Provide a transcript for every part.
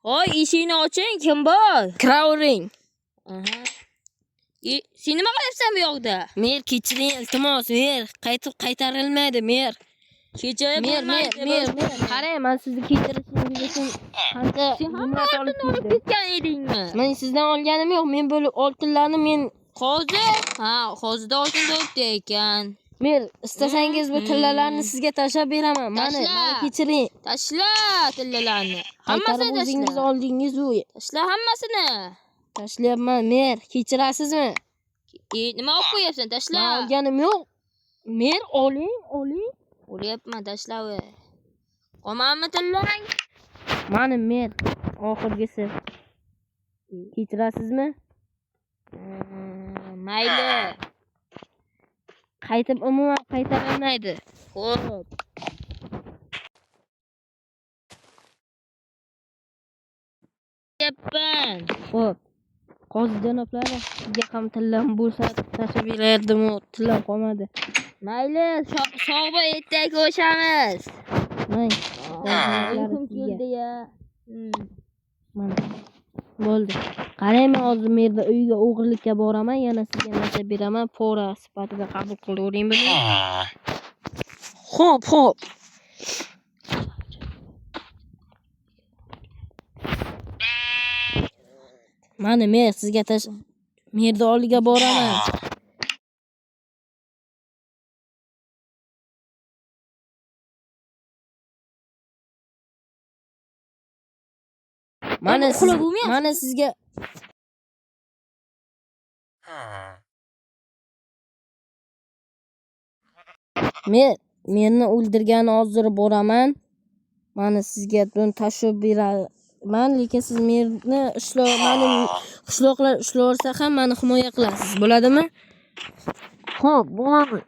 Hoy, eshikni oching, kim bor? Kiravering. Aha. Sen nima qilyapsan bu yoqda? Mer, kechiring, iltimos, mer. Qaytarilmaydi, mer. Kechirib bo'lmaydi. Mer. Qarang, men sizni kechirishingiz uchun qancha zumrad olib keldim. ketgan edingmi? Men sizdan olganim yo'q. Men bu oltinlarni men Hozir? Ha, hozirda oltin bo'libdi ekan. mer, istasangiz bu tillalarni sizga tashlab beraman. Mani kechiring. Tashla tillalarni. Hammasini o'zingiz oldingiz u. Tashla hammasini. Tashlayapman, mer. Kechirasizmi? Nima olib qo'yapsan? Tashla. Men olganim yo'q. Mer, oling. O'lyapman, tashlaver. Qolmanmi tillang? Mani mer, oxirgisi. Kechirasizmi? Mayli. Qaytib umuman qaytarilmaydi. Xo'p. Yappan. Xo'p. Qozi janoblari, sizga ham tillam bo'lsa tashlab berardim-u, tillam qolmadi. Mayli, sog' bo'l, ertaga ko'rishamiz. May. Uyqum keldi-ya. Mana. Bo'ldi. Qarayman, hozir merda uyga o'g'irlikka boraman, yana sizga narsa beraman, pora sifatida qabul qilavering buni. Xo'p. Mana mer, sizga merda oldiga boraman. Mana sizga meni o'ldirgani hozir boraman. Mana sizga buni tashib beraman, lekin siz meni qishloqlar ushlaversa ham meni himoya qilasiz, bo'ladimi? Xo'p, bo'ladi.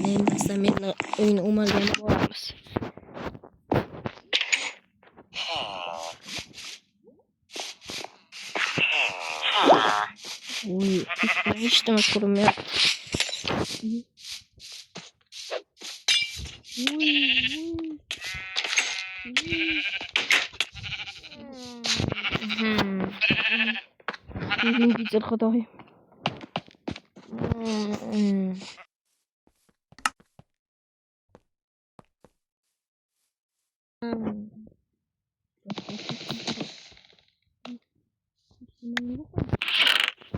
Mendan meni uyni o'margani boramiz. Uy, hech nima ko'rinmayapti. Kechir Xudoyim.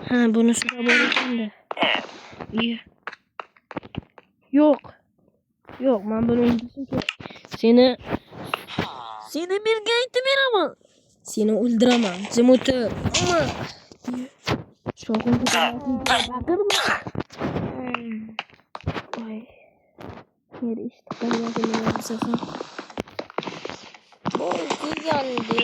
Ha, buni sura bo'lagan-da. Yo'q, men buni o'ldirish kerak. Seni menga aytib beraman. Seni o'ldiraman. Jim o'tir. Sho'g'im baqirma. Voy. Yer eshitib qolgan safar. Voy, kelgandi.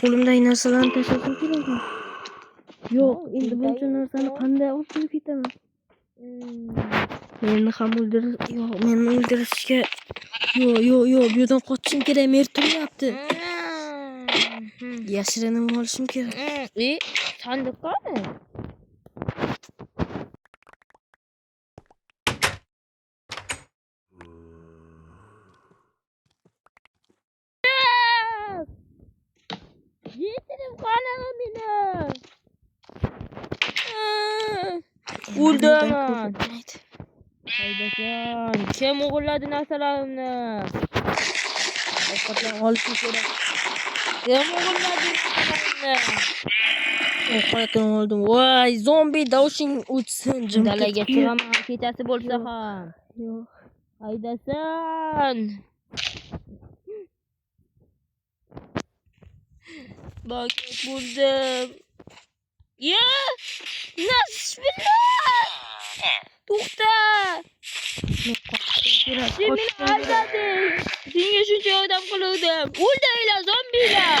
Qo'limdagi narsalarni tashlashim kerakmi? Yo'q, endi buncha narsani qanday olib kelib ketaman? Meni ham meni o'ldirishga. Yo'q, bu yerdan qochishim kerak, mer turyapti. Yashirinib olishim kerak. Sandiq qani? Yetim qanaqa meni? O'ldaman. Haydasan, kim o'g'irladi narsalarimni? Ovqatlar olishim kerak. Kim o'g'irladi narsalarimni? Ovqatni oldim. Voy, zombi davshing o'tsin. Dalaga chiqaman, kechasi bo'lsa ham. Yo'q. Haydasan. Bakit buldum. Ya! Bismillah! To'xta! Sen meni aldading. Senga shuncha yordam qildim. O'ldinglar, zombilar.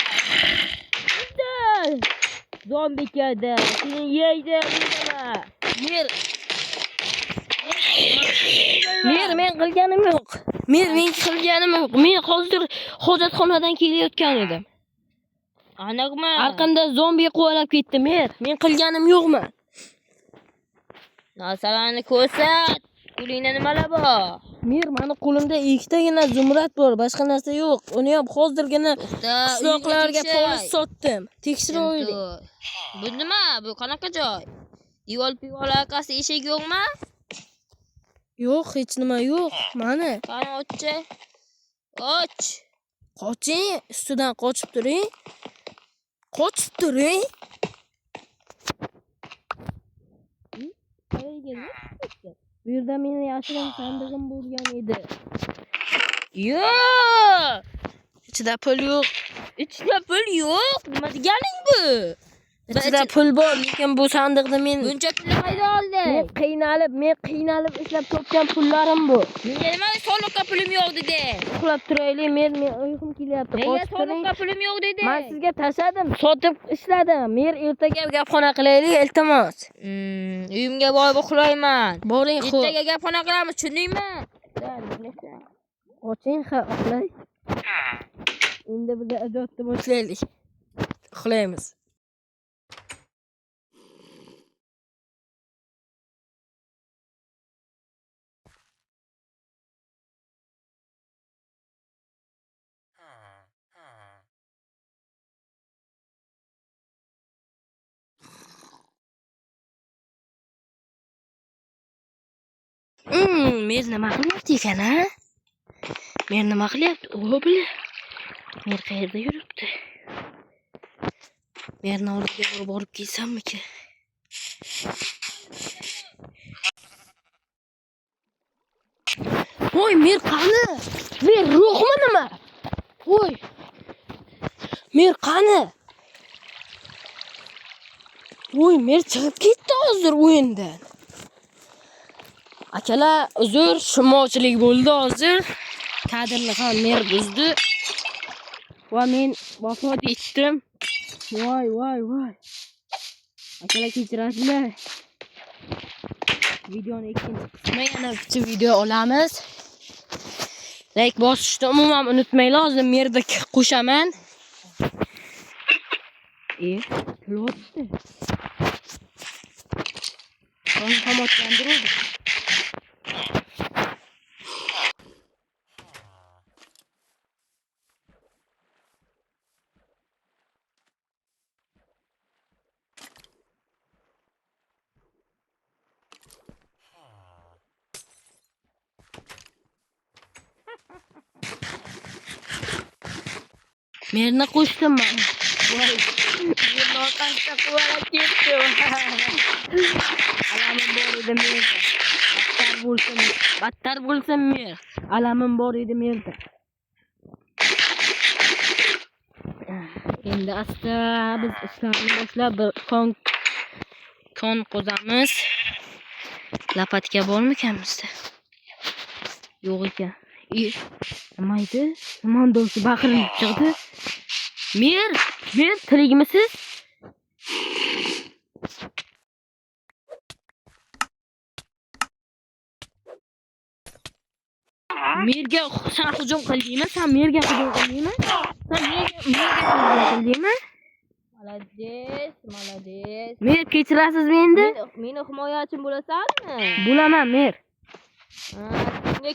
Zombi keldi. Seni yeydi, o'ldama. Men qilganim yo'q. Men hozir hojatxonadan kelayotgan edim. Aniqmi? Arqamda zombi qo'valab ketdi. Men qilganim yo'qmi? Narsalarni ko'rsat. Qo'lingda nimalar bor? Mir, mani qo'limda ikkitagina zumrad bor, boshqa narsa yo'q. Uni ham hozirgina qishloqlarga polis sotdim. Tekshiravaylik. Bu nima? Bu qanaqa joy? Devor orqasida eshik yo'qmi? Yo'q, hech nima yo'q. Mana. Qani ochchi. Och. Qoching, ustidan qochib turing. Qochib turing. Bu yerda meni yashirin sandig'im bo'lgan edi. Yo'q. Ichida pul yo'q. Ichida pul yo'q. Nima deganing bu? Ichida pul bor, lekin bu sandiqda men Buncha pulni qaydan olding? men qiynalib ishlab topgan pullarim bu. Menga nima soliqqa pulim yo'q dedi? Uxlab turaylik, men uyqum kelyapti. Menga Qochib turing. soliqqa pulim yo'q dedi. Men sizga tashladim, sotib ishladim. Men ertaga gapxona qilaylik, iltimos. Uyimga borib uxlayman. Boring, xo'p. Ertaga gapxona qilamiz, tushundingmi? Oching, ha, uxlay. Endi biz ijodni boshlaylik. Uxlaymiz. Mer nima qilyapti ekan, ha? Mer nima qilyapti? O, bila. Mer qayerda yuribdi? Merni oldiga borib kelsammiki? Voy, mer qani? Mer yo'qmi nima? Voy. Mer qani? Voy, mer chiqib ketdi hozir o'yindan. Akalar, uzr, shimochilik bo'ldi hozir. Kadrni ham mer buzdi. Va men vafot etdim. Voy. Akalar, kechirasizlar. Videoni ikkinchi qismi yana bitta video olamiz. Like bosishni umuman unutmanglar. Hozir merda qo'shaman. Kulotdi. Qon ham otgandir. Merni qo'shdim men. Voy. Yo'qotsa quvara ketdi. Alamim bor edi merda. Battar bo'lsin mer. Alamim bor edi merda. Endi asta biz ishlarni boshlab bir kon qozamiz. Lapatka bormikan bizda? Yo'q ekan. Nima edi? Mandosi baqirilib chiqdi. Mer, tirikmisiz? Merga sen hujum qildingmi? Sen merga hujum qildingmi? Молодец. Mer, kechirasizmi endi? Meni himoyachim bo'lasanmi? Bo'laman, mer.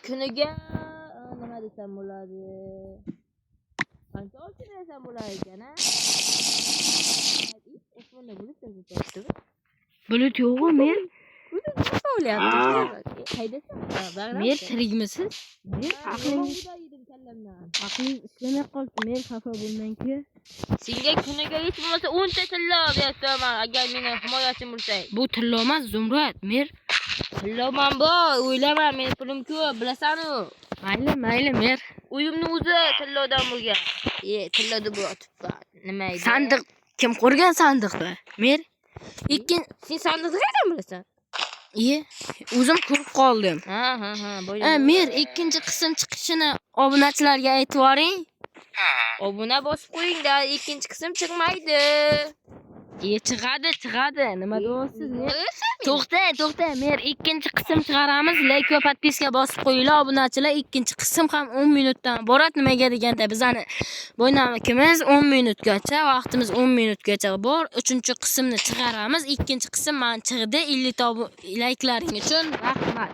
Kuniga nima desam bo'ladi? Qancha olib desam bo'lar ekan, ha? Osmonda bulut chiqibdi. Bulut yo'q-ku, mer. Haydasam. Mer, tirikmisiz? Aqling ishlamay qoldi. Men xafa bo'lmang-ku. Senga kuniga hech bo'lmasa 10 ta tilla beraman agar meni himoyachim bo'lsang. Bu tilla emas, zumrad, mer. Tilloman bor, o'ylama, men pulim ko'p, bilasan-ku. Mayli, mer. Uyimni o'zi tillodan bo'lgan. Tillada bo'tibman. Nima edi? Sandiq kim qurgan sandiqni? Mer. Sen sandiqni qayerdan bilasan? O'zim ko'rib qoldim. Ha, Mer, ikkinchi qism chiqishini obunachilarga aytib yuboring. Obuna bosib qo'yingda, ikkinchi qism chiqmaydi. Chiqadi. Nima deyapsiz, mer? To'xta, mer, ikkinchi qism chiqaramiz. Like va podpiska bosib qo'yinglar, obunachilar. Ikkinchi qism ham 10 minutdan iborat. Nimaga deganda bizani bo'ynamikimiz 10 minutgacha, vaqtimiz 10 minutgacha bor. 3-qismni chiqaramiz. Ikkinchi qism men chiqdi. 50 ta like'laring uchun rahmat.